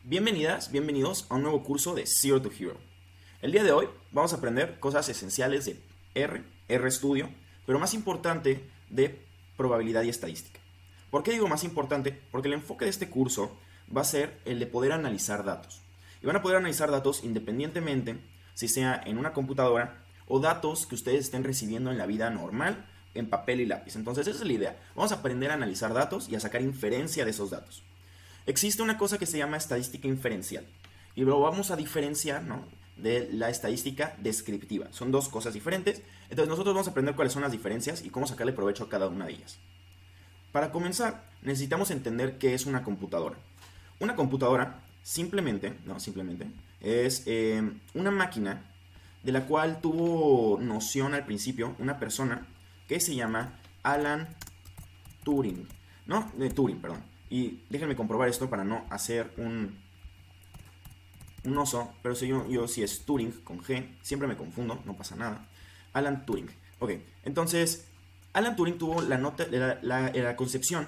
Bienvenidas, bienvenidos a un nuevo curso de Zero to Hero. El día de hoy vamos a aprender cosas esenciales de RStudio, pero más importante de probabilidad y estadística. ¿Por qué digo más importante? Porque el enfoque de este curso va a ser el de poder analizar datos. Y van a poder analizar datos independientemente si sea en una computadora o datos que ustedes estén recibiendo en la vida normal en papel y lápiz. Entonces esa es la idea. Vamos a aprender a analizar datos y a sacar inferencia de esos datos. Existe una cosa que se llama estadística inferencial y lo vamos a diferenciar, ¿no?, de la estadística descriptiva. Son dos cosas diferentes, entonces nosotros vamos a aprender cuáles son las diferencias y cómo sacarle provecho a cada una de ellas. Para comenzar, necesitamos entender qué es una computadora. Una computadora simplemente es una máquina de la cual tuvo noción al principio una persona que se llama Alan Turing, ¿no? Turing, perdón. Y déjenme comprobar esto para no hacer un oso, pero si es Turing con G, siempre me confundo, no pasa nada. Alan Turing. Ok, entonces Alan Turing tuvo la concepción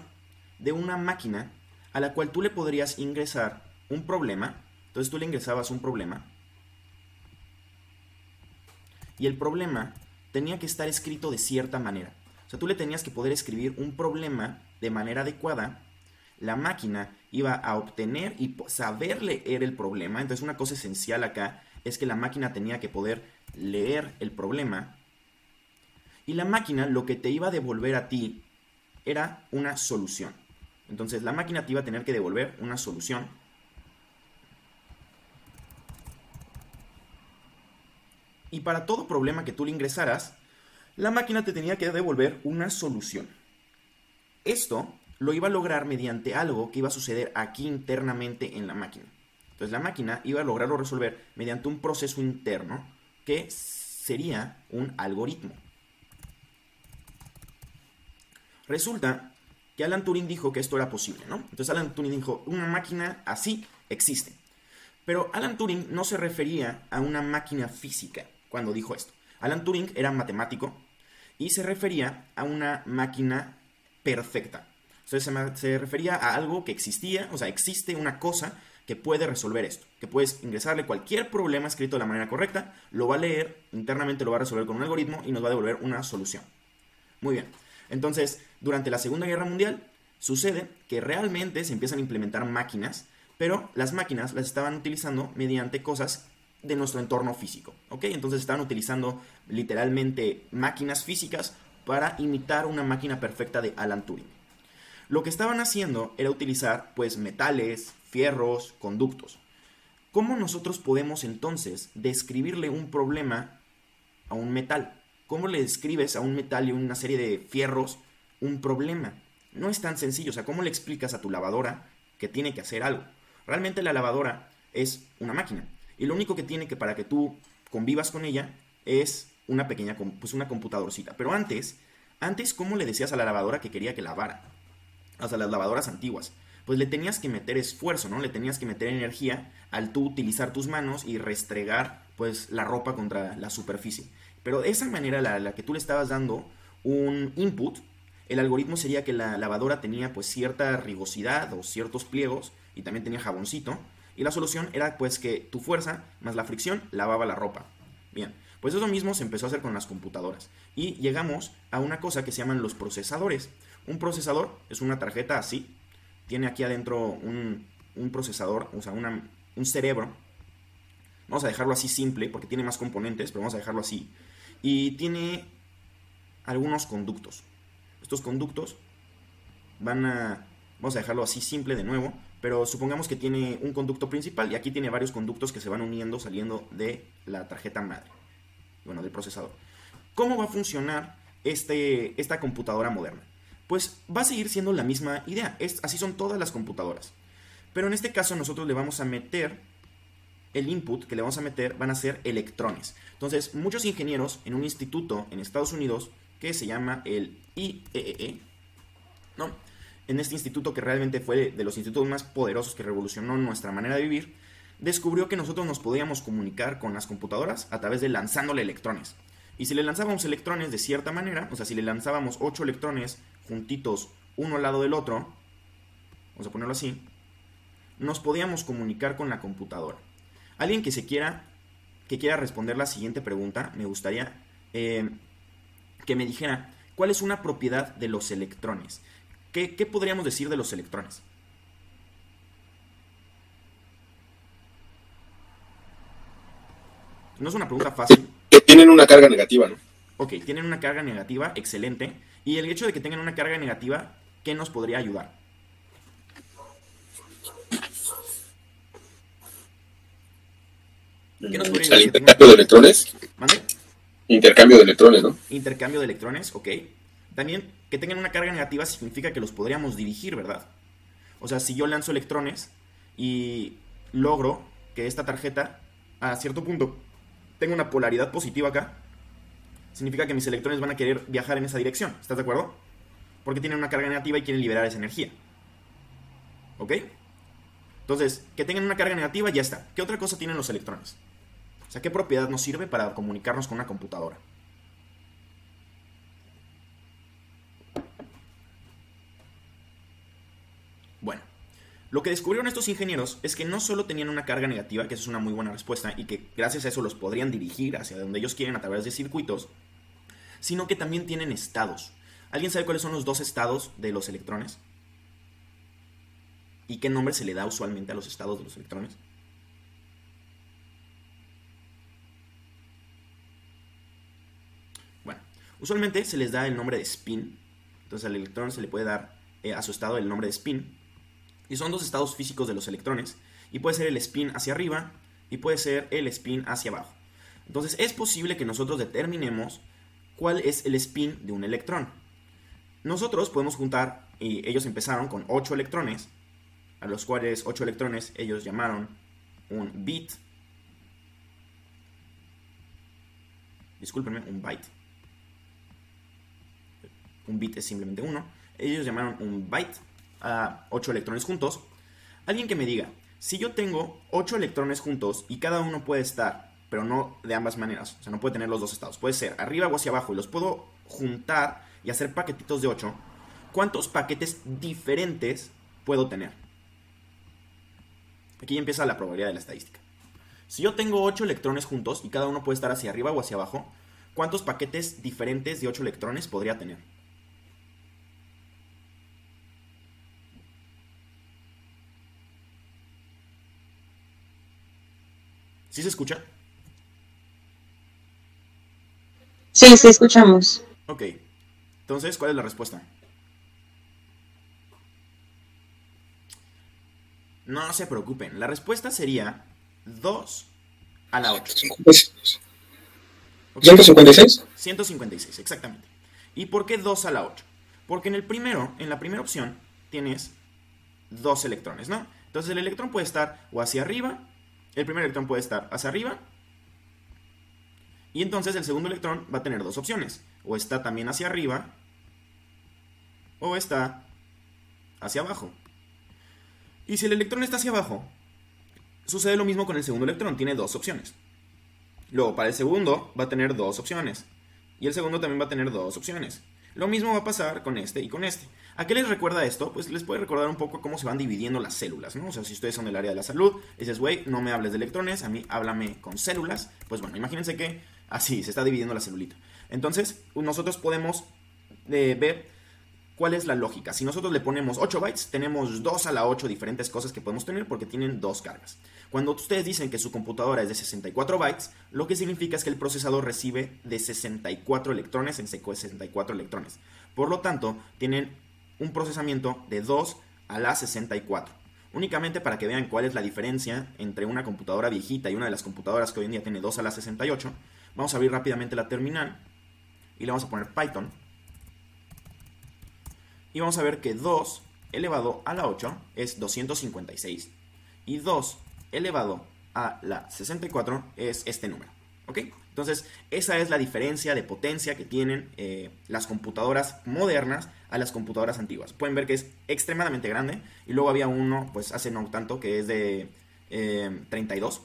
de una máquina a la cual tú le podrías ingresar un problema. Entonces tú le ingresabas un problema y el problema tenía que estar escrito de cierta manera. O sea, tú le tenías que poder escribir un problema de manera adecuada. La máquina iba a obtener y saber leer el problema. Entonces una cosa esencial acá es que la máquina tenía que poder leer el problema. Y la máquina lo que te iba a devolver a ti era una solución. Entonces la máquina te iba a tener que devolver una solución. Y para todo problema que tú le ingresaras, la máquina te tenía que devolver una solución. Esto lo iba a lograr mediante algo que iba a suceder aquí internamente en la máquina. Entonces la máquina iba a lograrlo resolver mediante un proceso interno que sería un algoritmo. Resulta que Alan Turing dijo que esto era posible, ¿no? Entonces Alan Turing dijo, una máquina así existe. Pero Alan Turing no se refería a una máquina física cuando dijo esto. Alan Turing era matemático y se refería a una máquina perfecta. Entonces se refería a algo que existía, o sea, existe una cosa que puede resolver esto, que puedes ingresarle cualquier problema escrito de la manera correcta, lo va a leer, internamente lo va a resolver con un algoritmo y nos va a devolver una solución. Muy bien, entonces, durante la Segunda Guerra Mundial sucede que realmente se empiezan a implementar máquinas, pero las máquinas las estaban utilizando mediante cosas de nuestro entorno físico, ¿ok? Entonces estaban utilizando literalmente máquinas físicas para imitar una máquina perfecta de Alan Turing. Lo que estaban haciendo era utilizar pues metales, fierros, conductos. ¿Cómo nosotros podemos entonces describirle un problema a un metal? ¿Cómo le describes a un metal y una serie de fierros un problema? No es tan sencillo. O sea, ¿cómo le explicas a tu lavadora que tiene que hacer algo? Realmente la lavadora es una máquina. Y lo único que tiene que para que tú convivas con ella es una pequeña, pues una computadorcita. Pero antes, ¿cómo le decías a la lavadora que quería que lavara? O sea, las lavadoras antiguas, pues le tenías que meter esfuerzo, ¿no? Le tenías que meter energía al tú utilizar tus manos y restregar, pues, la ropa contra la superficie. Pero de esa manera, la que tú le estabas dando un input, el algoritmo sería que la lavadora tenía, pues, cierta rugosidad o ciertos pliegos y también tenía jaboncito. Y la solución era, pues, que tu fuerza más la fricción lavaba la ropa. Bien, pues eso mismo se empezó a hacer con las computadoras. Y llegamos a una cosa que se llaman los procesadores. Un procesador es una tarjeta así. Tiene aquí adentro un procesador, o sea, un cerebro. Vamos a dejarlo así simple porque tiene más componentes, pero vamos a dejarlo así. Y tiene algunos conductos. Estos conductos vamos a dejarlo así simple de nuevo, pero supongamos que tiene un conducto principal y aquí tiene varios conductos que se van uniendo saliendo de la tarjeta madre. Bueno, del procesador. ¿Cómo va a funcionar esta computadora moderna? Pues va a seguir siendo la misma idea. Así son todas las computadoras. Pero en este caso nosotros le vamos a meter, el input que le vamos a meter van a ser electrones. Entonces muchos ingenieros en un instituto en Estados Unidos que se llama el IEEE, ¿no? En este instituto que realmente fue de los institutos más poderosos que revolucionó nuestra manera de vivir, descubrió que nosotros nos podíamos comunicar con las computadoras a través de lanzándole electrones. Y si le lanzábamos electrones de cierta manera, o sea, si le lanzábamos 8 electrones juntitos uno al lado del otro, vamos a ponerlo así, nos podíamos comunicar con la computadora. Alguien que quiera responder la siguiente pregunta, me gustaría que me dijera cuál es una propiedad de los electrones. ¿Qué podríamos decir de los electrones? No es una pregunta fácil. Que tienen una carga negativa, ¿no? Ok, tienen una carga negativa, excelente. Y el hecho de que tengan una carga negativa, ¿qué nos podría ayudar? ¿Qué nos podría ayudar? Al intercambio de electrones. ¿Mande? Intercambio de electrones, ¿no? Intercambio de electrones, ok. También que tengan una carga negativa significa que los podríamos dirigir, ¿verdad? O sea, si yo lanzo electrones y logro que esta tarjeta a cierto punto tenga una polaridad positiva acá, significa que mis electrones van a querer viajar en esa dirección. ¿Estás de acuerdo? Porque tienen una carga negativa y quieren liberar esa energía. ¿Ok? Entonces, que tengan una carga negativa, ya está. ¿Qué otra cosa tienen los electrones? O sea, ¿qué propiedad nos sirve para comunicarnos con una computadora? Bueno, lo que descubrieron estos ingenieros es que no solo tenían una carga negativa, que esa es una muy buena respuesta, y que gracias a eso los podrían dirigir hacia donde ellos quieren a través de circuitos, sino que también tienen estados. ¿Alguien sabe cuáles son los dos estados de los electrones? ¿Y qué nombre se le da usualmente a los estados de los electrones? Bueno, usualmente se les da el nombre de spin. Entonces al electrón se le puede dar a su estado el nombre de spin. Y son dos estados físicos de los electrones. Y puede ser el spin hacia arriba y puede ser el spin hacia abajo. Entonces es posible que nosotros determinemos cuál es el spin de un electrón. Nosotros podemos juntar, y ellos empezaron con 8 electrones, a los cuales 8 electrones ellos llamaron un bit. Discúlpenme, un byte. Un bit es simplemente 1. Ellos llamaron un byte a 8 electrones juntos. Alguien que me diga, si yo tengo 8 electrones juntos y cada uno puede estar, pero no de ambas maneras, o sea, no puede tener los dos estados, puede ser arriba o hacia abajo, y los puedo juntar y hacer paquetitos de 8, ¿cuántos paquetes diferentes puedo tener? Aquí empieza la probabilidad de la estadística. Si yo tengo 8 electrones juntos y cada uno puede estar hacia arriba o hacia abajo, ¿cuántos paquetes diferentes de 8 electrones podría tener? ¿Sí se escucha? Sí, sí, escuchamos. Ok. Entonces, ¿cuál es la respuesta? No se preocupen. La respuesta sería 2 a la 8. Okay. ¿156? 156, exactamente. ¿Y por qué 2 a la 8? Porque en la primera opción, tienes 2 electrones, ¿no? Entonces el electrón puede estar o hacia arriba, el primer electrón puede estar hacia arriba, y entonces el segundo electrón va a tener 2 opciones. O está también hacia arriba, o está hacia abajo. Y si el electrón está hacia abajo, sucede lo mismo con el segundo electrón, tiene 2 opciones. Luego, para el segundo va a tener 2 opciones. Y el segundo también va a tener 2 opciones. Lo mismo va a pasar con este y con este. ¿A qué les recuerda esto? Pues les puede recordar un poco cómo se van dividiendo las células, ¿no? O sea, si ustedes son del área de la salud, dices, güey, no me hables de electrones, a mí háblame con células. Pues bueno, imagínense que así se está dividiendo la celulita. Entonces, nosotros podemos ver cuál es la lógica. Si nosotros le ponemos 8 bytes, tenemos 2 a la 8 diferentes cosas que podemos tener porque tienen 2 cargas. Cuando ustedes dicen que su computadora es de 64 bytes, lo que significa es que el procesador recibe de 64 electrones en 64 electrones. Por lo tanto, tienen un procesamiento de 2 a la 64. Únicamente para que vean cuál es la diferencia entre una computadora viejita y una de las computadoras que hoy en día tiene 2 a la 68, vamos a abrir rápidamente la terminal y le vamos a poner Python. Y vamos a ver que 2 elevado a la 8 es 256. Y 2 elevado a la 64 es este número. ¿Ok? Entonces, esa es la diferencia de potencia que tienen las computadoras modernas a las computadoras antiguas. Pueden ver que es extremadamente grande. Y luego había uno, pues hace no tanto, que es de 32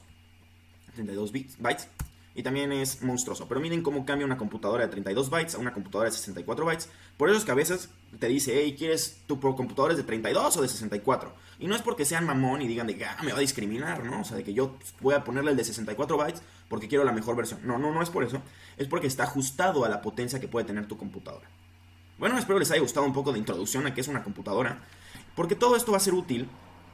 bytes. y también es monstruoso. Pero miren cómo cambia una computadora de 32 bytes a una computadora de 64 bytes. Por eso es que a veces te dice, hey, ¿quieres tu computadora de 32 o de 64? Y no es porque sean mamón y digan de que me va a discriminar, ¿no? O sea, de que yo voy a ponerle el de 64 bytes porque quiero la mejor versión. No es por eso. Es porque está ajustado a la potencia que puede tener tu computadora. Bueno, espero les haya gustado un poco de introducción a qué es una computadora, porque todo esto va a ser útil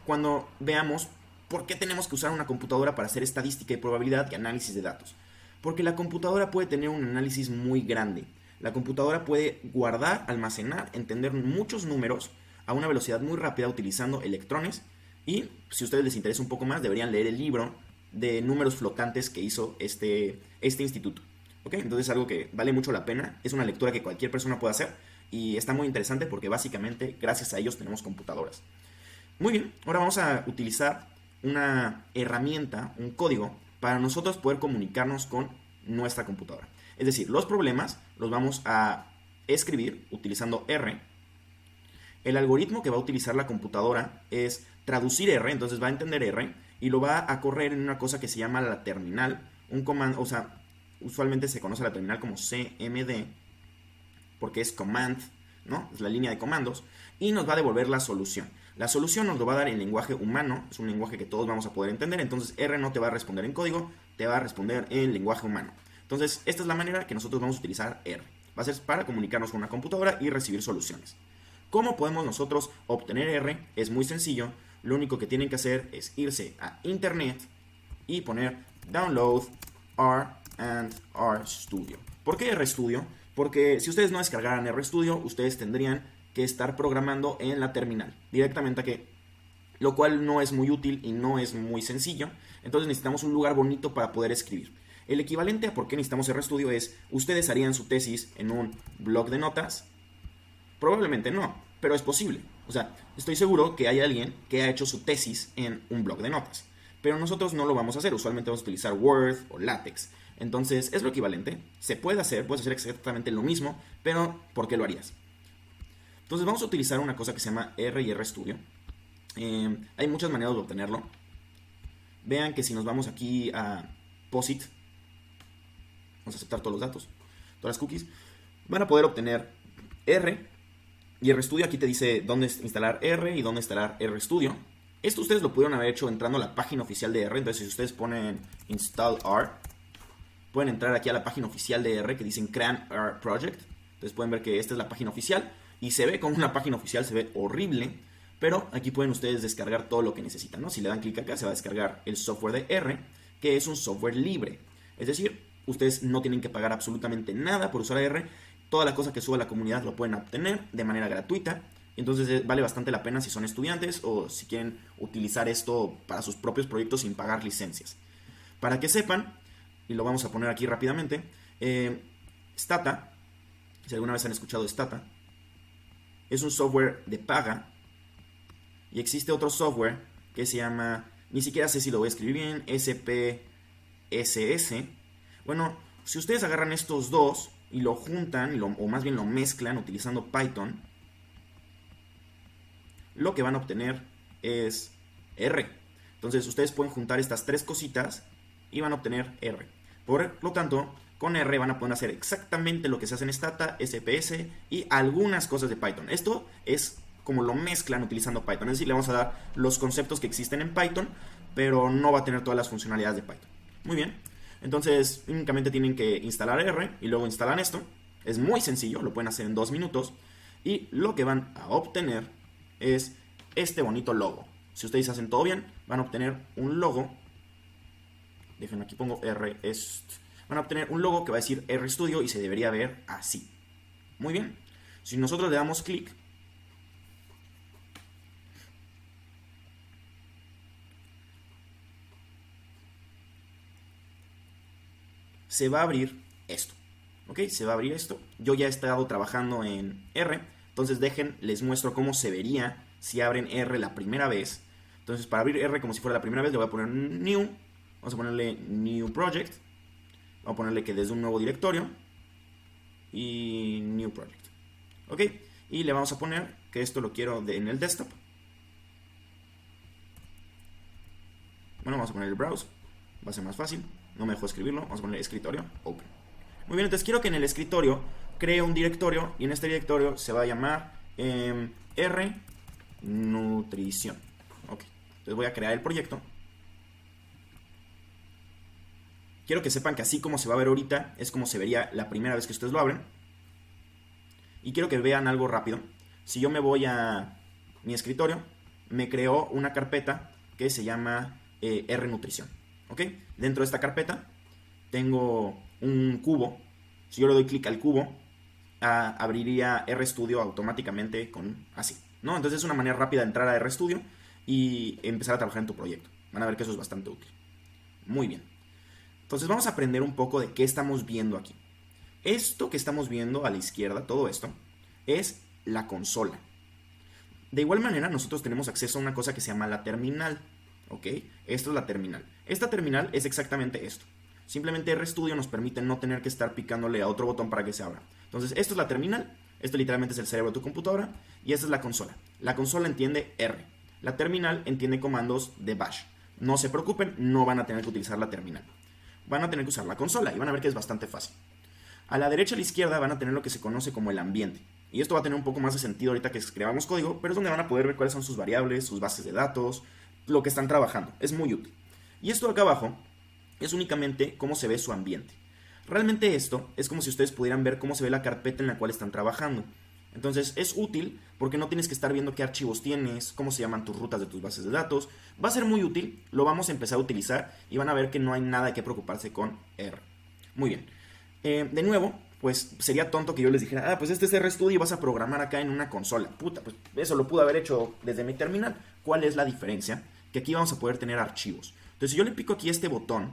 cuando veamos por qué tenemos que usar una computadora para hacer estadística y probabilidad y análisis de datos. Porque la computadora puede tener un análisis muy grande. La computadora puede guardar, almacenar, entender muchos números a una velocidad muy rápida utilizando electrones. Y si a ustedes les interesa un poco más, deberían leer el libro de números flotantes que hizo este instituto. ¿Ok? Entonces es algo que vale mucho la pena. Es una lectura que cualquier persona puede hacer. Y está muy interesante porque básicamente gracias a ellos tenemos computadoras. Muy bien, ahora vamos a utilizar una herramienta, un código, para nosotros poder comunicarnos con nuestra computadora. Es decir, los problemas los vamos a escribir utilizando R. El algoritmo que va a utilizar la computadora es traducir R, entonces va a entender R y lo va a correr en una cosa que se llama la terminal. Un comando, o sea, usualmente se conoce la terminal como CMD, porque es command, ¿no? Es la línea de comandos, y nos va a devolver la solución. La solución nos lo va a dar en lenguaje humano, es un lenguaje que todos vamos a poder entender, entonces R no te va a responder en código, te va a responder en lenguaje humano. Entonces, esta es la manera que nosotros vamos a utilizar R. Va a ser para comunicarnos con una computadora y recibir soluciones. ¿Cómo podemos nosotros obtener R? Es muy sencillo, lo único que tienen que hacer es irse a internet y poner download R and RStudio. ¿Por qué RStudio? Porque si ustedes no descargaran RStudio, ustedes tendrían que estar programando en la terminal directamente aquí, lo cual no es muy útil y no es muy sencillo. Entonces necesitamos un lugar bonito para poder escribir. El equivalente a por qué necesitamos RStudio es, ustedes harían su tesis en un blog de notas. Probablemente no, pero es posible. O sea, estoy seguro que hay alguien que ha hecho su tesis en un blog de notas, pero nosotros no lo vamos a hacer. Usualmente vamos a utilizar Word o LaTeX. Entonces es lo equivalente, se puede hacer, puedes hacer exactamente lo mismo, pero ¿por qué lo harías? Entonces vamos a utilizar una cosa que se llama R y RStudio. Hay muchas maneras de obtenerlo. Vean que si nos vamos aquí a POSIT, vamos a aceptar todos los datos, todas las cookies, van a poder obtener R y RStudio. Aquí te dice dónde instalar R y dónde instalar RStudio. Esto ustedes lo pudieron haber hecho entrando a la página oficial de R. Entonces si ustedes ponen install R, pueden entrar aquí a la página oficial de R que dicen Crean R Project. Entonces pueden ver que esta es la página oficial y se ve como una página oficial, se ve horrible, pero aquí pueden ustedes descargar todo lo que necesitan, ¿no? Si le dan clic acá se va a descargar el software de R, que es un software libre. Es decir, ustedes no tienen que pagar absolutamente nada por usar R. Toda la cosa que suba a la comunidad lo pueden obtener de manera gratuita. Entonces vale bastante la pena si son estudiantes o si quieren utilizar esto para sus propios proyectos sin pagar licencias. Para que sepan, y lo vamos a poner aquí rápidamente, Stata, si alguna vez han escuchado de Stata, es un software de paga. Y existe otro software que se llama, ni siquiera sé si lo voy a escribir bien, SPSS. Bueno, si ustedes agarran estos dos y lo juntan, o más bien lo mezclan utilizando Python, lo que van a obtener es R. Entonces ustedes pueden juntar estas tres cositas y van a obtener R. Por lo tanto, con R van a poder hacer exactamente lo que se hace en Stata, SPS y algunas cosas de Python. Esto es como lo mezclan utilizando Python. Es decir, le vamos a dar los conceptos que existen en Python, pero no va a tener todas las funcionalidades de Python. Muy bien. Entonces, únicamente tienen que instalar R y luego instalan esto. Es muy sencillo, lo pueden hacer en 2 minutos. Y lo que van a obtener es este bonito logo. Si ustedes hacen todo bien, van a obtener un logo. Déjenme aquí pongo van a obtener un logo que va a decir RStudio y se debería ver así. Muy bien. Si nosotros le damos clic, se va a abrir esto. ¿Ok? Se va a abrir esto. Yo ya he estado trabajando en R. Entonces les muestro cómo se vería si abren R la primera vez. Entonces para abrir R como si fuera la primera vez le voy a poner New. Vamos a ponerle New Project. Vamos a ponerle que desde un nuevo directorio. Y New Project. ¿Ok? Y le vamos a poner que esto lo quiero en el desktop. Bueno, vamos a poner el browse. Va a ser más fácil. no me dejó escribirlo, vamos a poner escritorio, open. Muy bien, entonces quiero que en el escritorio cree un directorio y en este directorio se va a llamar R nutrición. Ok, entonces voy a crear el proyecto. Quiero que sepan que así como se va a ver ahorita es como se vería la primera vez que ustedes lo abren. Y quiero que vean algo rápido. Si yo me voy a mi escritorio, me creó una carpeta que se llama R nutrición. ¿Ok? Dentro de esta carpeta tengo un cubo. Si yo le doy clic al cubo, abriría RStudio automáticamente con así, ¿no? Entonces es una manera rápida de entrar a RStudio y empezar a trabajar en tu proyecto. Van a ver que eso es bastante útil. Muy bien. Entonces vamos a aprender un poco de qué estamos viendo aquí. Esto que estamos viendo a la izquierda, todo esto, es la consola. De igual manera, nosotros tenemos acceso a una cosa que se llama la terminal. ¿Ok? Esto es la terminal. Esta terminal es exactamente esto. Simplemente RStudio nos permite no tener que estar picándole a otro botón para que se abra. Entonces, esto es la terminal. Esto literalmente es el cerebro de tu computadora. Y esta es la consola. La consola entiende R. La terminal entiende comandos de bash. No se preocupen, no van a tener que utilizar la terminal. Van a tener que usar la consola y van a ver que es bastante fácil. A la derecha y a la izquierda van a tener lo que se conoce como el ambiente. Y esto va a tener un poco más de sentido ahorita que escribamos código, pero es donde van a poder ver cuáles son sus variables, sus bases de datos, lo que están trabajando. Es muy útil. Y esto acá abajo es únicamente cómo se ve su ambiente. Realmente esto es como si ustedes pudieran ver cómo se ve la carpeta en la cual están trabajando. Entonces es útil porque no tienes que estar viendo qué archivos tienes, cómo se llaman tus rutas de tus bases de datos. Va a ser muy útil, lo vamos a empezar a utilizar y van a ver que no hay nada que preocuparse con R. Muy bien. De nuevo, pues sería tonto que yo les dijera, pues este es RStudio y vas a programar acá en una consola. Puta, pues eso lo pude haber hecho desde mi terminal. ¿Cuál es la diferencia? Que aquí vamos a poder tener archivos. Entonces si yo le pico aquí este botón,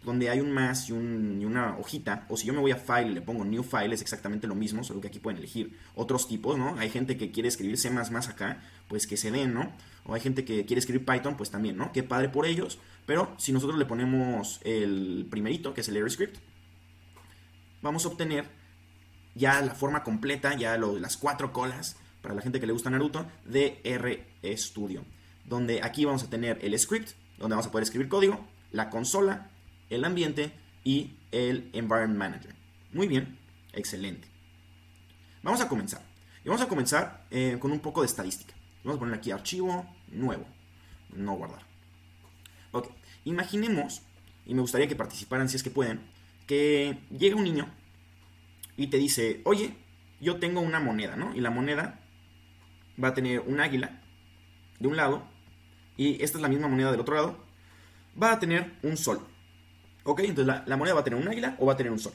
donde hay un más y una hojita, o si yo me voy a File y le pongo New File, es exactamente lo mismo, solo que aquí pueden elegir otros tipos, ¿no? Hay gente que quiere escribir C++ acá, pues que se den, ¿no? O hay gente que quiere escribir Python, pues también, ¿no? Qué padre por ellos, pero si nosotros le ponemos el primerito, que es el RScript, vamos a obtener ya la forma completa, ya las 4 colas, para la gente que le gusta Naruto, de RStudio, donde aquí vamos a tener el script, donde vamos a poder escribir código, la consola, el ambiente y el Environment Manager. Muy bien, excelente. Vamos a comenzar. Y vamos a comenzar con un poco de estadística. Vamos a poner aquí archivo nuevo, no guardar. Ok, imaginemos, y me gustaría que participaran si es que pueden, que llega un niño y te dice, oye, yo tengo una moneda, ¿no? Y la moneda va a tener un águila de un lado y esta es la misma moneda del otro lado. Va a tener un sol. Ok, entonces la moneda va a tener un águila o va a tener un sol.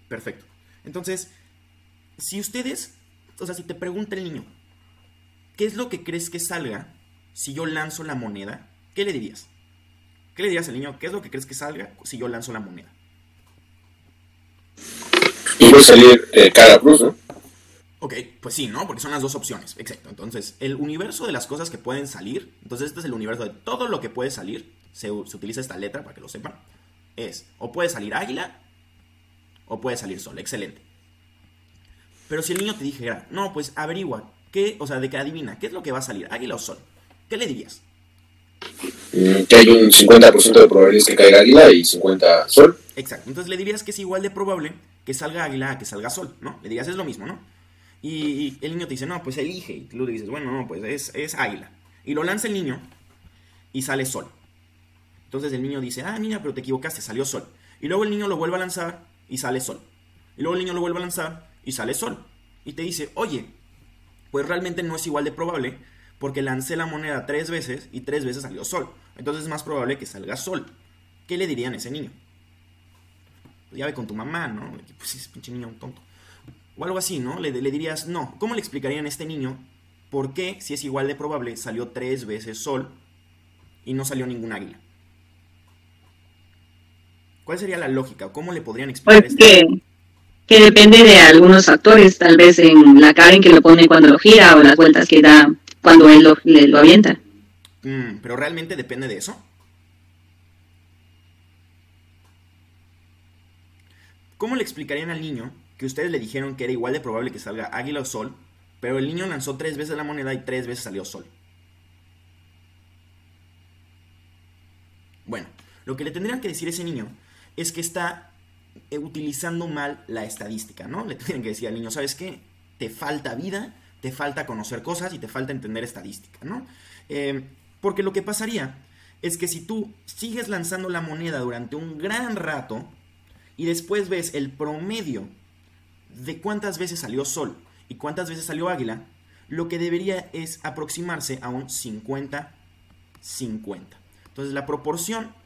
Perfecto. Entonces, si ustedes, o sea, si te pregunta el niño, ¿qué es lo que crees que salga si yo lanzo la moneda? ¿Qué le dirías? ¿Qué le dirías al niño? ¿Qué es lo que crees que salga si yo lanzo la moneda? Y va a salir cara cruz, ¿no? Ok, pues sí, ¿no? Porque son las dos opciones. Exacto. Entonces, el universo de las cosas que pueden salir, entonces este es el universo de todo lo que puede salir, se utiliza esta letra para que lo sepan, es o puede salir águila o puede salir sol. Excelente. Pero si el niño te dijera, no, pues averigua, ¿qué? O sea, de que adivina, ¿qué es lo que va a salir? ¿Águila o sol? ¿Qué le dirías? Que hay un 50% de probabilidades que caiga águila y 50 sol. Exacto. Entonces le dirías que es igual de probable que salga águila a que salga sol, ¿no? Le dirías, es lo mismo, ¿no? Y el niño te dice, no, pues elige. Y tú le dices, bueno, no, pues es águila. Y lo lanza el niño y sale sol. Entonces el niño dice, mira, pero te equivocaste, salió sol. Y luego el niño lo vuelve a lanzar y sale sol. Y luego el niño lo vuelve a lanzar y sale sol. Y te dice, oye, pues realmente no es igual de probable porque lancé la moneda 3 veces y 3 veces salió sol. Entonces es más probable que salga sol. ¿Qué le dirían a ese niño? Pues ya ve con tu mamá, ¿no? Pues es pinche niño un tonto. O algo así, ¿no? Le dirías, no. ¿Cómo le explicarían a este niño por qué, si es igual de probable, salió 3 veces sol y no salió ningún águila? ¿Cuál sería la lógica? ¿O cómo le podrían explicar Pues que depende de algunos factores, tal vez en la cara en que lo pone cuando lo gira o las vueltas que da cuando él lo avienta. Pero realmente depende de eso. ¿Cómo le explicarían al niño que ustedes le dijeron que era igual de probable que salga águila o sol, pero el niño lanzó 3 veces la moneda y 3 veces salió sol? Bueno, Lo que le tendrían que decir a ese niño es que está utilizando mal la estadística, ¿no? Le tienen que decir al niño, ¿sabes qué? Te falta vida, te falta conocer cosas y te falta entender estadística, ¿no? Porque lo que pasaría es que si tú sigues lanzando la moneda durante un gran rato y después ves el promedio de cuántas veces salió sol y cuántas veces salió águila, lo que debería es aproximarse a un 50-50. Entonces la proporción,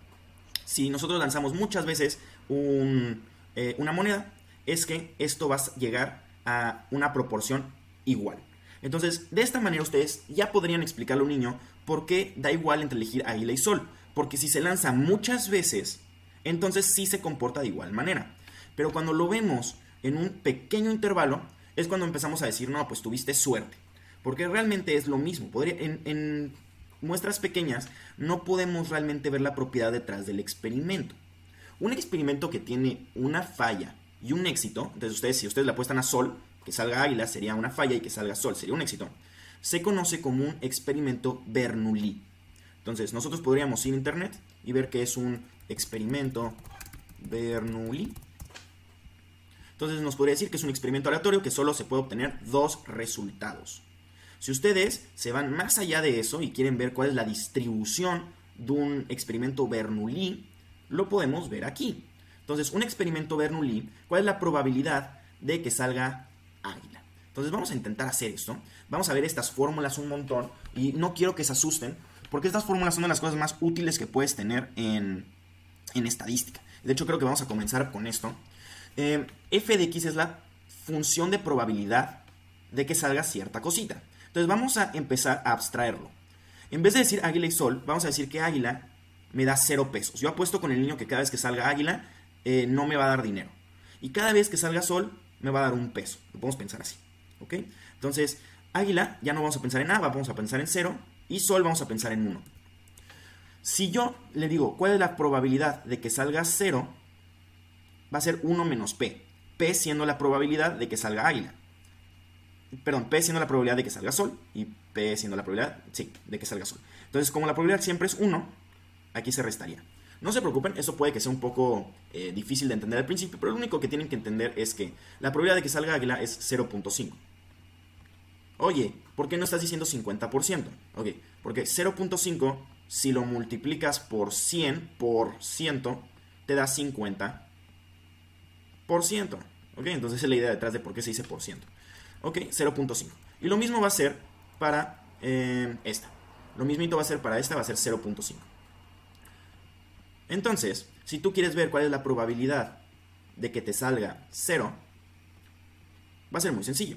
si nosotros lanzamos muchas veces una moneda, es que esto va a llegar a una proporción igual. Entonces, de esta manera ustedes ya podrían explicarle a un niño por qué da igual entre elegir águila y sol. Porque si se lanza muchas veces, entonces sí se comporta de igual manera. Pero cuando lo vemos en un pequeño intervalo, es cuando empezamos a decir, no, pues tuviste suerte. Porque realmente es lo mismo. En muestras pequeñas no podemos realmente ver la propiedad detrás del experimento. Un experimento que tiene una falla y un éxito, entonces si ustedes le apuestan a sol, que salga águila sería una falla y que salga sol sería un éxito, se conoce como un experimento Bernoulli. Entonces nosotros podríamos ir a internet y ver que es un experimento Bernoulli. Entonces nos podría decir que es un experimento aleatorio que solo se puede obtener 2 resultados. Si ustedes se van más allá de eso y quieren ver cuál es la distribución de un experimento Bernoulli, lo podemos ver aquí. Entonces, un experimento Bernoulli, ¿cuál es la probabilidad de que salga águila? Entonces vamos a intentar hacer esto. Vamos a ver estas fórmulas un montón y no quiero que se asusten porque estas fórmulas son de las cosas más útiles que puedes tener en estadística. De hecho, creo que vamos a comenzar con esto. F de x es la función de probabilidad de que salga cierta cosita. Entonces vamos a empezar a abstraerlo. En vez de decir águila y sol, vamos a decir que águila me da 0 pesos. Yo apuesto con el niño que cada vez que salga águila no me va a dar dinero. Y cada vez que salga sol me va a dar 1 peso. Lo podemos pensar así. ¿Ok? Entonces, águila ya no vamos a pensar en A, vamos a pensar en 0. Y sol vamos a pensar en 1. Si yo le digo cuál es la probabilidad de que salga 0, va a ser 1 menos P. P siendo la probabilidad de que salga águila. Perdón, P siendo la probabilidad de que salga sol. Y P siendo la probabilidad, sí, de que salga sol. Entonces, como la probabilidad siempre es 1, aquí se restaría. No se preocupen, eso puede que sea un poco difícil de entender al principio, pero lo único que tienen que entender es que la probabilidad de que salga águila es 0.5. Oye, ¿por qué no estás diciendo 50%? Ok, porque 0.5, si lo multiplicas por 100%, te da 50%. Ok, entonces esa es la idea detrás de por qué se dice por ciento. Ok, 0.5. Y lo mismo va a ser para esta. Lo mismito va a ser para esta, va a ser 0.5. Entonces, si tú quieres ver cuál es la probabilidad de que te salga 0, va a ser muy sencillo.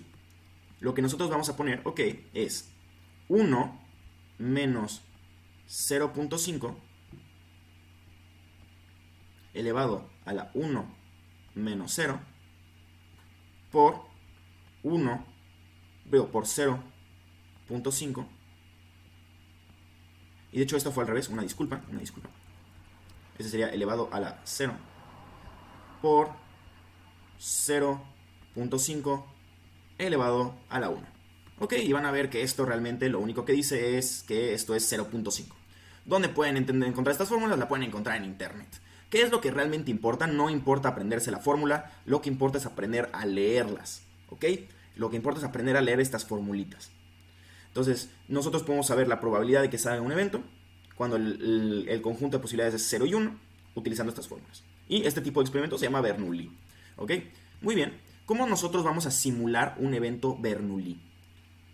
Lo que nosotros vamos a poner, ok, es 1 menos 0.5 elevado a la 1 menos 0 por 0.5. Y de hecho esto fue al revés, una disculpa. Ese sería elevado a la 0 por 0.5 elevado a la 1. Ok, y van a ver que esto realmente lo único que dice es que esto es 0.5. ¿Dónde pueden encontrar estas fórmulas? La pueden encontrar en internet. ¿Qué es lo que realmente importa? No importa aprenderse la fórmula, lo que importa es aprender a leerlas. ¿Ok? Lo que importa es aprender a leer estas formulitas. Entonces, nosotros podemos saber la probabilidad de que salga un evento cuando el conjunto de posibilidades es 0 y 1, utilizando estas fórmulas. Y este tipo de experimento se llama Bernoulli. ¿Ok? Muy bien. ¿Cómo nosotros vamos a simular un evento Bernoulli?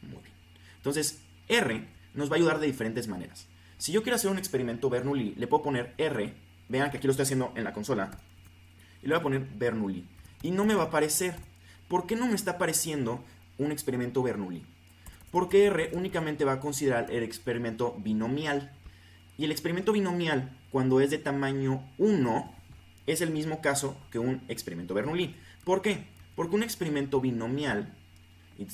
Muy bien. Entonces, R nos va a ayudar de diferentes maneras. Si yo quiero hacer un experimento Bernoulli, le puedo poner R. Vean que aquí lo estoy haciendo en la consola. Y le voy a poner Bernoulli. Y no me va a aparecer. ¿Por qué no me está apareciendo un experimento Bernoulli? Porque R únicamente va a considerar el experimento binomial. Y el experimento binomial, cuando es de tamaño 1, es el mismo caso que un experimento Bernoulli. ¿Por qué? Porque un experimento binomial, y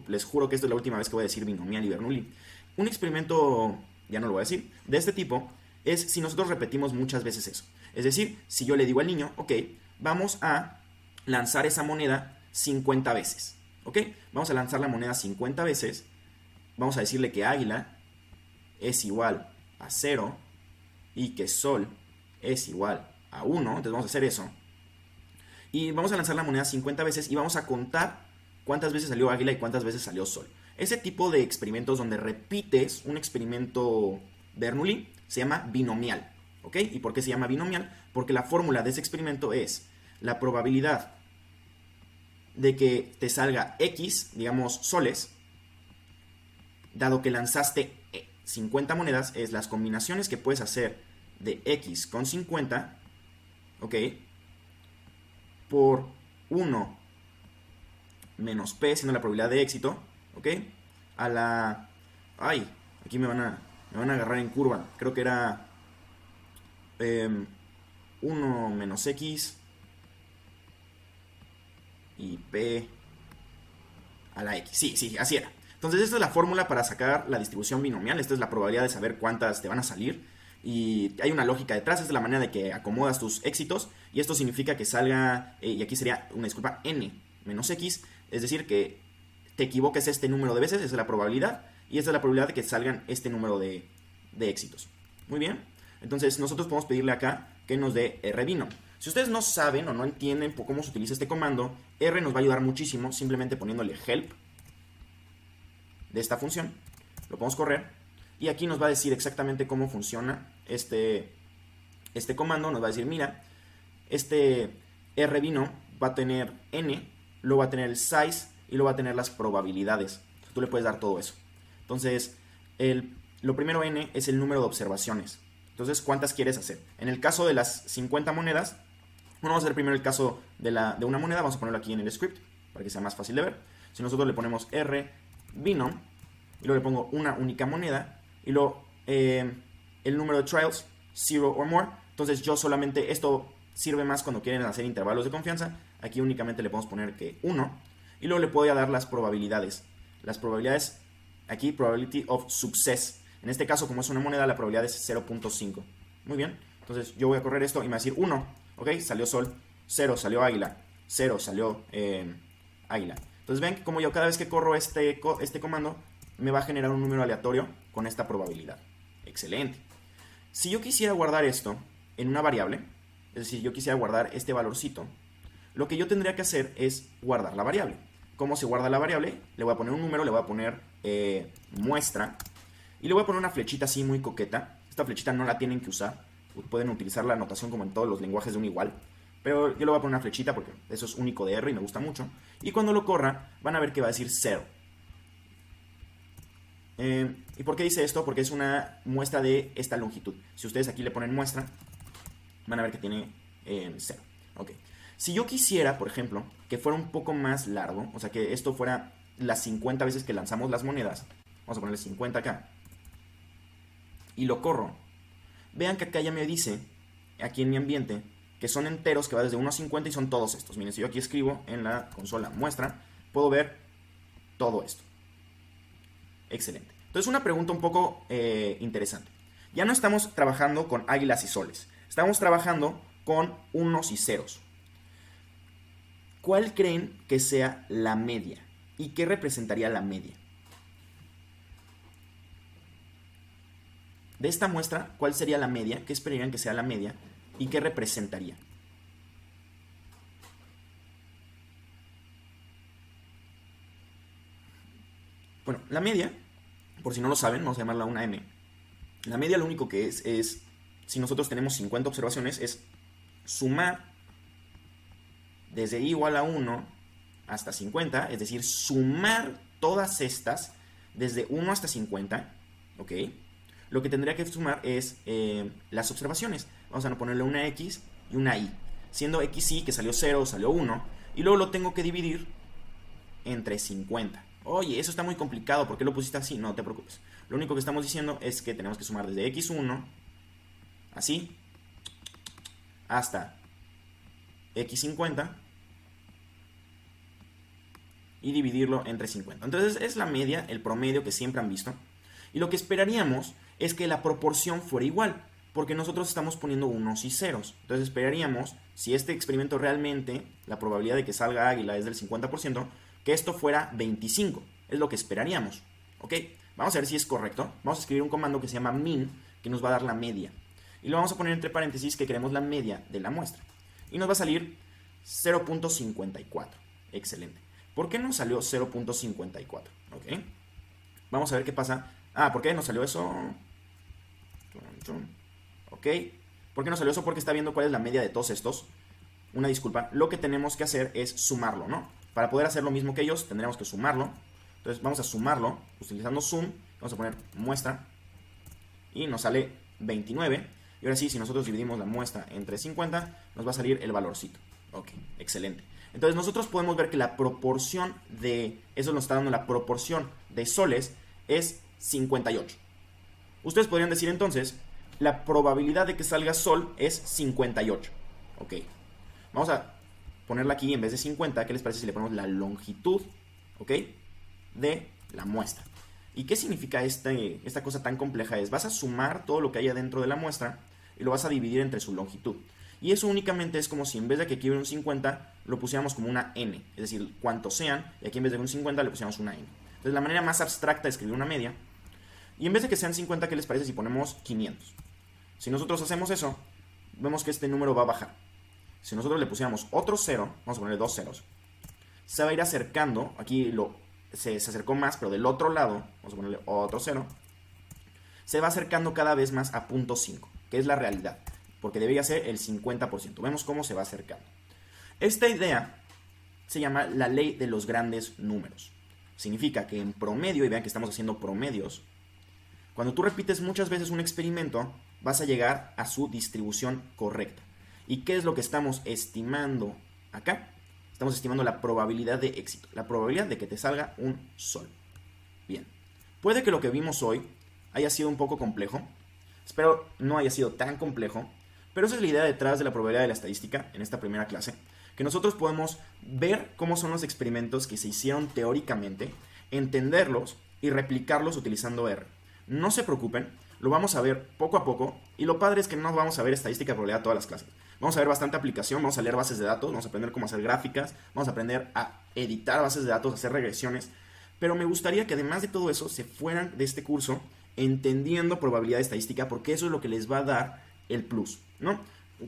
les juro que esta es la última vez que voy a decir binomial y Bernoulli, un experimento, ya no lo voy a decir, de este tipo, es si nosotros repetimos muchas veces eso. Es decir, si yo le digo al niño, ok, vamos a lanzar esa moneda 50 veces. ¿Ok? Vamos a lanzar la moneda 50 veces. Vamos a decirle que águila es igual a 0 y que sol es igual a 1, entonces vamos a hacer eso. Y vamos a lanzar la moneda 50 veces y vamos a contar cuántas veces salió águila y cuántas veces salió sol. Ese tipo de experimentos donde repites un experimento Bernoulli se llama binomial, ¿ok? ¿Y por qué se llama binomial? Porque la fórmula de ese experimento es la probabilidad de que te salga X, digamos, soles, dado que lanzaste 50 monedas, es las combinaciones que puedes hacer de X con 50, ¿ok? Por 1 menos P, siendo la probabilidad de éxito, ¿ok? A la... ¡Ay! Aquí me van a agarrar en curva. Creo que era 1 menos X y P a la X. Sí, así era. Entonces esta es la fórmula para sacar la distribución binomial. Esta es la probabilidad de saber cuántas te van a salir. Y hay una lógica detrás. Esta es la manera de que acomodas tus éxitos. Y esto significa que salga, y aquí sería una disculpa, N menos X. Es decir, que te equivoques este número de veces. Esa es la probabilidad. Y esta es la probabilidad de que salgan este número de éxitos. Muy bien. Entonces nosotros podemos pedirle acá que nos dé rbinom. Si ustedes no saben o no entienden cómo se utiliza este comando, R nos va a ayudar muchísimo simplemente poniéndole help de esta función. Lo podemos correr y aquí nos va a decir exactamente cómo funciona este comando. Nos va a decir, mira, este rbinom va a tener n, luego va a tener el size y luego va a tener las probabilidades. Tú le puedes dar todo eso. Entonces, lo primero n es el número de observaciones. Entonces, ¿cuántas quieres hacer? En el caso de las 50 monedas, bueno, vamos a hacer primero el caso de una moneda. Vamos a ponerlo aquí en el script para que sea más fácil de ver. Si nosotros le ponemos rbinom y luego le pongo una única moneda y luego el número de trials, 0 or more. Entonces yo solamente, esto sirve más cuando quieren hacer intervalos de confianza. Aquí únicamente le podemos poner que 1 y luego le puedo dar las probabilidades. Las probabilidades, aquí probability of success. En este caso, como es una moneda, la probabilidad es 0.5. Muy bien, entonces yo voy a correr esto y me va a decir 1, ok, salió sol, 0 salió águila, 0 salió águila. Entonces ven que como yo cada vez que corro este comando, me va a generar un número aleatorio con esta probabilidad. Excelente. Si yo quisiera guardar esto en una variable, es decir, yo quisiera guardar este valorcito, lo que yo tendría que hacer es guardar la variable. ¿Cómo se guarda la variable? Le voy a poner un número, le voy a poner muestra, y le voy a poner una flechita así muy coqueta. Esta flechita no la tienen que usar. Pueden utilizar la anotación como en todos los lenguajes de un igual. Pero yo le voy a poner una flechita porque eso es único de R y me gusta mucho. Y cuando lo corra, van a ver que va a decir 0. ¿Y por qué dice esto? Porque es una muestra de esta longitud. Si ustedes aquí le ponen muestra, van a ver que tiene 0. Ok. Si yo quisiera, por ejemplo, que fuera un poco más largo, o sea, que esto fuera las 50 veces que lanzamos las monedas, vamos a ponerle 50 acá, y lo corro, vean que acá ya me dice, aquí en mi ambiente, que son enteros que va desde 1 a 50 y son todos estos. Miren, si yo aquí escribo en la consola muestra, puedo ver todo esto. Excelente. Entonces una pregunta un poco interesante. Ya no estamos trabajando con águilas y soles, estamos trabajando con unos y ceros. ¿Cuál creen que sea la media? ¿Y qué representaría la media? De esta muestra, ¿cuál sería la media? ¿Qué esperarían que sea la media? ¿Y qué representaría? Bueno, la media, por si no lo saben, vamos a llamarla una M. La media lo único que es si nosotros tenemos 50 observaciones, es sumar desde i igual a 1 hasta 50, es decir, sumar todas estas desde 1 hasta 50, ¿ok? Lo que tendría que sumar es las observaciones. Vamos a ponerle una X y una Y. Siendo XY que salió 0, salió 1. Y luego lo tengo que dividir entre 50. Oye, eso está muy complicado. ¿Por qué lo pusiste así? No te preocupes. Lo único que estamos diciendo es que tenemos que sumar desde X1, así, hasta X50. Y dividirlo entre 50. Entonces es la media, el promedio que siempre han visto. Y lo que esperaríamos es que la proporción fuera igual, porque nosotros estamos poniendo unos y ceros. Entonces esperaríamos, si este experimento realmente, la probabilidad de que salga águila es del 50%, que esto fuera 25. Es lo que esperaríamos. ¿Ok? Vamos a ver si es correcto. Vamos a escribir un comando que se llama min, que nos va a dar la media. Y y lo vamos a poner entre paréntesis que queremos la media de la muestra. Y nos va a salir 0.54. Excelente. ¿Por qué nos salió 0.54? Ok. Vamos a ver qué pasa. ¿Por qué nos salió eso? Ok. ¿Por qué nos salió eso? Porque está viendo cuál es la media de todos estos. Una disculpa. Lo que tenemos que hacer es sumarlo, ¿no? Para poder hacer lo mismo que ellos, tendremos que sumarlo. Entonces vamos a sumarlo utilizando sum. Vamos a poner muestra. Y nos sale 29. Y ahora sí, si nosotros dividimos la muestra entre 50, nos va a salir el valorcito. Ok, excelente. Entonces nosotros podemos ver que la proporción de, eso nos está dando la proporción de soles es 58. Ustedes podrían decir entonces, la probabilidad de que salga sol es 58. Ok, vamos a ponerla aquí en vez de 50. ¿Qué les parece si le ponemos la longitud, ok, de la muestra? ¿Y qué significa esta cosa tan compleja? Vas a sumar todo lo que haya dentro de la muestra y lo vas a dividir entre su longitud. Y eso únicamente es como si en vez de que aquí hubiera un 50, lo pusiéramos como una n. Es decir, cuantos sean, y aquí en vez de un 50 le pusiéramos una n. Entonces la manera más abstracta de escribir una media. Y en vez de que sean 50, ¿qué les parece si ponemos 500? Si nosotros hacemos eso, vemos que este número va a bajar. Si nosotros le pusiéramos otro 0, vamos a ponerle 2 ceros, se va a ir acercando. Aquí se acercó más, pero del otro lado, vamos a ponerle otro 0, se va acercando cada vez más a 0.5, que es la realidad, porque debería ser el 50%. Vemos cómo se va acercando. Esta idea se llama la ley de los grandes números. Significa que en promedio, y vean que estamos haciendo promedios, cuando tú repites muchas veces un experimento, vas a llegar a su distribución correcta. ¿Y qué es lo que estamos estimando acá? Estamos estimando la probabilidad de éxito, la probabilidad de que te salga un sol. Bien, puede que lo que vimos hoy haya sido un poco complejo. Espero no haya sido tan complejo, pero esa es la idea detrás de la probabilidad de la estadística en esta primera clase, que nosotros podemos ver cómo son los experimentos que se hicieron teóricamente, entenderlos y replicarlos utilizando R. No se preocupen, lo vamos a ver poco a poco, y lo padre es que no vamos a ver estadística de probabilidad todas las clases. Vamos a ver bastante aplicación, vamos a leer bases de datos, vamos a aprender cómo hacer gráficas, vamos a aprender a editar bases de datos, a hacer regresiones, pero me gustaría que además de todo eso se fueran de este curso entendiendo probabilidad estadística, porque eso es lo que les va a dar el plus, ¿no?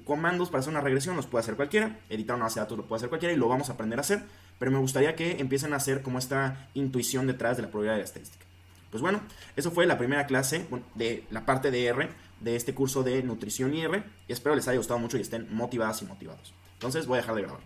Comandos para hacer una regresión los puede hacer cualquiera, editar una base de datos lo puede hacer cualquiera y lo vamos a aprender a hacer, pero me gustaría que empiecen a hacer como esta intuición detrás de la probabilidad de la estadística. Pues bueno, eso fue la primera clase de la parte de R de este curso de nutrición y R, y espero les haya gustado mucho y estén motivadas y motivados. Entonces voy a dejar de grabar.